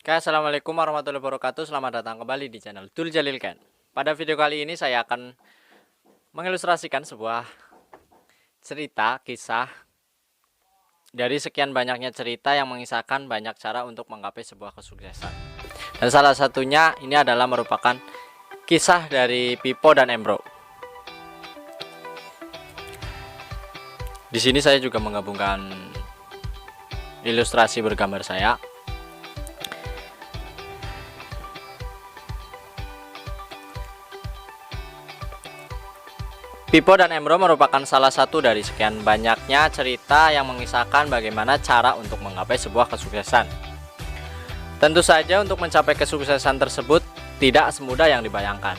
Oke, assalamualaikum warahmatullahi wabarakatuh. Selamat datang kembali di channel Dul Jalil Ken. Pada video kali ini saya akan mengilustrasikan sebuah cerita kisah dari sekian banyaknya cerita yang mengisahkan banyak cara untuk menggapai sebuah kesuksesan. Dan salah satunya ini adalah merupakan kisah dari Pipo dan Embro. Di sini saya juga menggabungkan ilustrasi bergambar saya. Pipo dan Embro merupakan salah satu dari sekian banyaknya cerita yang mengisahkan bagaimana cara untuk menggapai sebuah kesuksesan. Tentu saja untuk mencapai kesuksesan tersebut tidak semudah yang dibayangkan.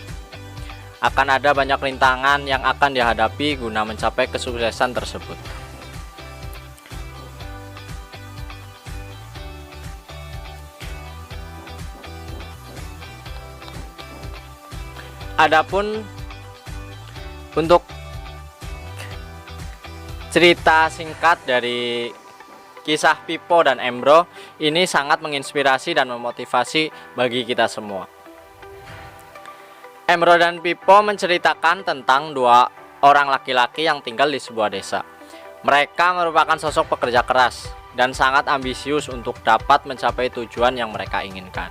Akan ada banyak rintangan yang akan dihadapi guna mencapai kesuksesan tersebut. Adapun untuk cerita singkat dari kisah Pipo dan Embro ini sangat menginspirasi dan memotivasi bagi kita semua. Embro dan Pipo menceritakan tentang dua orang laki-laki yang tinggal di sebuah desa. Mereka merupakan sosok pekerja keras dan sangat ambisius untuk dapat mencapai tujuan yang mereka inginkan.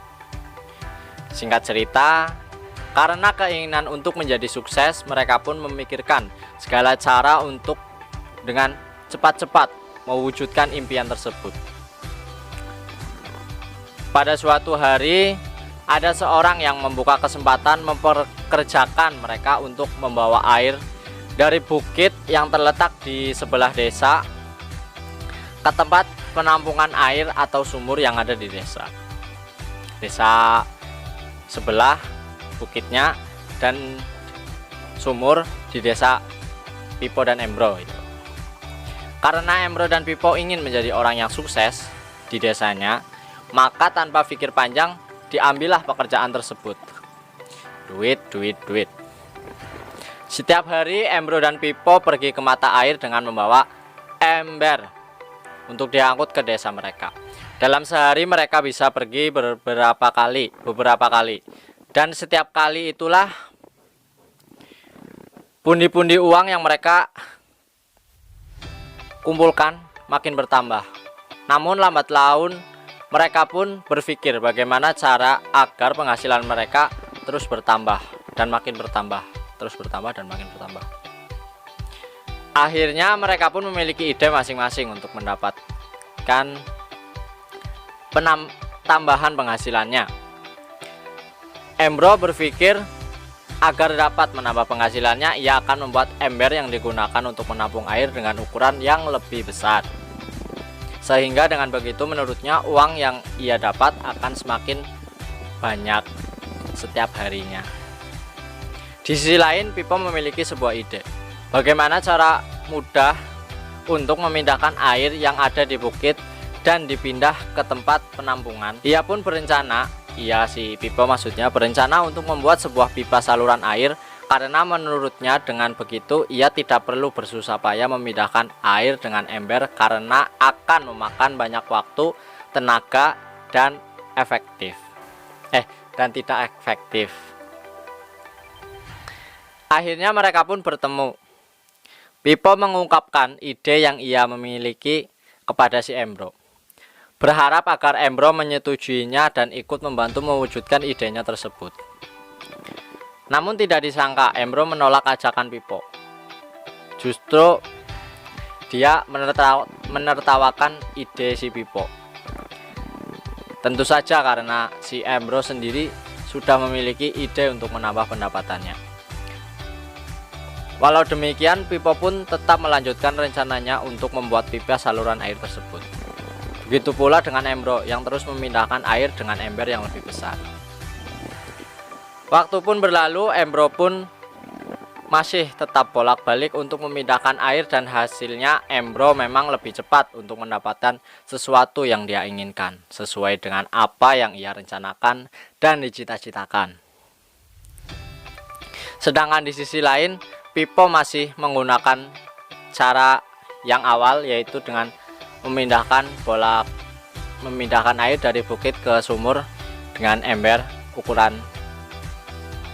Singkat cerita, karena keinginan untuk menjadi sukses, mereka pun memikirkan segala cara untuk dengan cepat-cepat mewujudkan impian tersebut. Pada suatu hari, ada seorang yang membuka kesempatan memperkerjakan mereka untuk membawa air dari bukit yang terletak di sebelah desa ke tempat penampungan air atau sumur yang ada di desa. Desa sebelah bukitnya dan sumur di desa Pipo dan Embro itu. Karena Embro dan Pipo ingin menjadi orang yang sukses di desanya, maka tanpa pikir panjang diambillah pekerjaan tersebut. Duit. Setiap hari Embro dan Pipo pergi ke mata air dengan membawa ember untuk diangkut ke desa mereka. Dalam sehari mereka bisa pergi beberapa kali. Dan setiap kali itulah pundi-pundi uang yang mereka kumpulkan makin bertambah. Namun lambat laun mereka pun berpikir bagaimana cara agar penghasilan mereka terus bertambah dan makin bertambah, Akhirnya mereka pun memiliki ide masing-masing untuk mendapatkan tambahan penghasilannya. Embro berpikir agar dapat menambah penghasilannya, ia akan membuat ember yang digunakan untuk menampung air dengan ukuran yang lebih besar. Sehingga dengan begitu menurutnya uang yang ia dapat akan semakin banyak setiap harinya. Di sisi lain, Pipo memiliki sebuah ide. Bagaimana cara mudah untuk memindahkan air yang ada di bukit dan dipindah ke tempat penampungan. Ia pun si Pipo berencana untuk membuat sebuah pipa saluran air, karena menurutnya dengan begitu ia tidak perlu bersusah payah memindahkan air dengan ember karena akan memakan banyak waktu, tenaga, dan tidak efektif. Akhirnya mereka pun bertemu. Pipo mengungkapkan ide yang ia memiliki kepada si Embro, berharap agar Embro menyetujuinya dan ikut membantu mewujudkan idenya tersebut. Namun tidak disangka Embro menolak ajakan Pipo. Justru dia menertawakan ide si Pipo. Tentu saja karena si Embro sendiri sudah memiliki ide untuk menambah pendapatannya. Walau demikian, Pipo pun tetap melanjutkan rencananya untuk membuat pipa saluran air tersebut. Begitu pula dengan Embro yang terus memindahkan air dengan ember yang lebih besar. Waktu pun berlalu, Embro pun masih tetap bolak-balik untuk memindahkan air dan hasilnya Embro memang lebih cepat untuk mendapatkan sesuatu yang dia inginkan, sesuai dengan apa yang ia rencanakan dan dicita-citakan. Sedangkan di sisi lain, Pipo masih menggunakan cara yang awal, yaitu dengan memindahkan bola memindahkan air dari bukit ke sumur dengan ember ukuran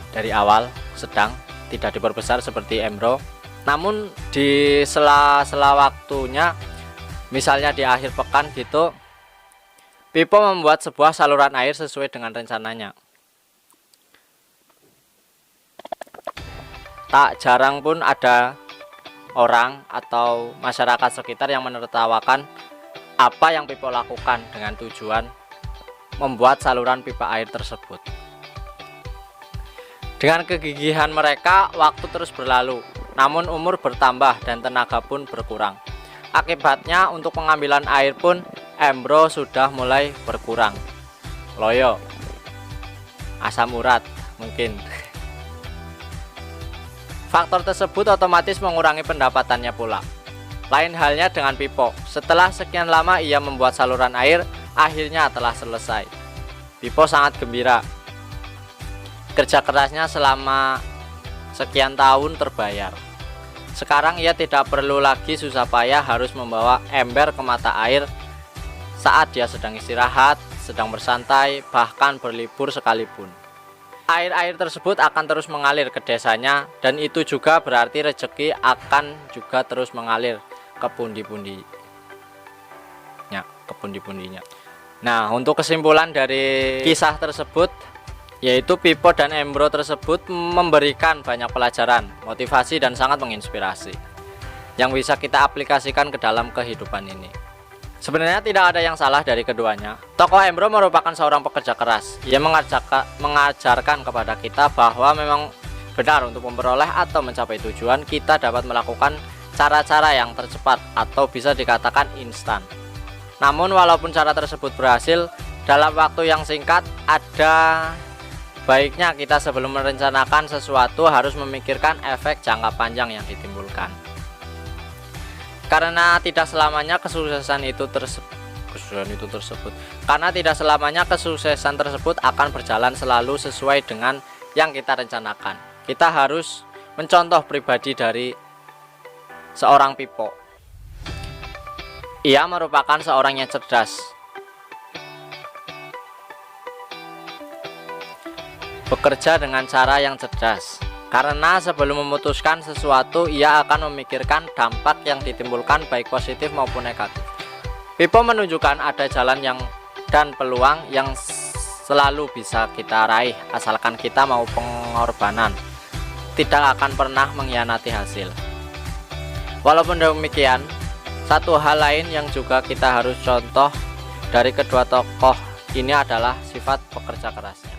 dari awal sedang, tidak diperbesar seperti Embro. Namun di sela-sela waktunya, misalnya di akhir pekan gitu, Pipo membuat sebuah saluran air sesuai dengan rencananya. Tak jarang pun ada orang atau masyarakat sekitar yang menertawakan apa yang Pipo lakukan dengan tujuan membuat saluran pipa air tersebut. Dengan kegigihan mereka, waktu terus berlalu, namun umur bertambah dan tenaga pun berkurang. Akibatnya untuk pengambilan air pun Embro sudah mulai berkurang. Loyo, asam urat mungkin. Faktor tersebut otomatis mengurangi pendapatannya pula. Lain halnya dengan Pipo. Setelah sekian lama ia membuat saluran air, akhirnya telah selesai. Pipo sangat gembira. Kerja kerasnya selama sekian tahun terbayar. Sekarang ia tidak perlu lagi susah payah harus membawa ember ke mata air saat dia sedang istirahat, sedang bersantai, bahkan berlibur sekalipun. Air-air tersebut akan terus mengalir ke desanya, dan itu juga berarti rezeki akan juga terus mengalir ke pundi-pundinya. Nah, untuk kesimpulan dari kisah tersebut, yaitu Pipo dan Embro tersebut memberikan banyak pelajaran, motivasi, dan sangat menginspirasi yang bisa kita aplikasikan ke dalam kehidupan ini. Sebenarnya tidak ada yang salah dari keduanya. Tokoh Embro merupakan seorang pekerja keras. Ia mengajarkan kepada kita bahwa memang benar untuk memperoleh atau mencapai tujuan, kita dapat melakukan cara-cara yang tercepat atau bisa dikatakan instan. Namun walaupun cara tersebut berhasil, dalam waktu yang singkat, ada baiknya kita sebelum merencanakan sesuatu harus memikirkan efek jangka panjang yang ditimbulkan. Karena tidak selamanya kesuksesan tersebut akan berjalan selalu sesuai dengan yang kita rencanakan. Kita harus mencontoh pribadi dari seorang Pipo. Ia merupakan seorang yang cerdas, bekerja dengan cara yang cerdas. Karena sebelum memutuskan sesuatu, ia akan memikirkan dampak yang ditimbulkan baik positif maupun negatif. Pipo menunjukkan ada jalan dan peluang yang selalu bisa kita raih, asalkan kita mau pengorbanan, tidak akan pernah mengkhianati hasil. Walaupun demikian, satu hal lain yang juga kita harus contoh dari kedua tokoh ini adalah sifat pekerja kerasnya.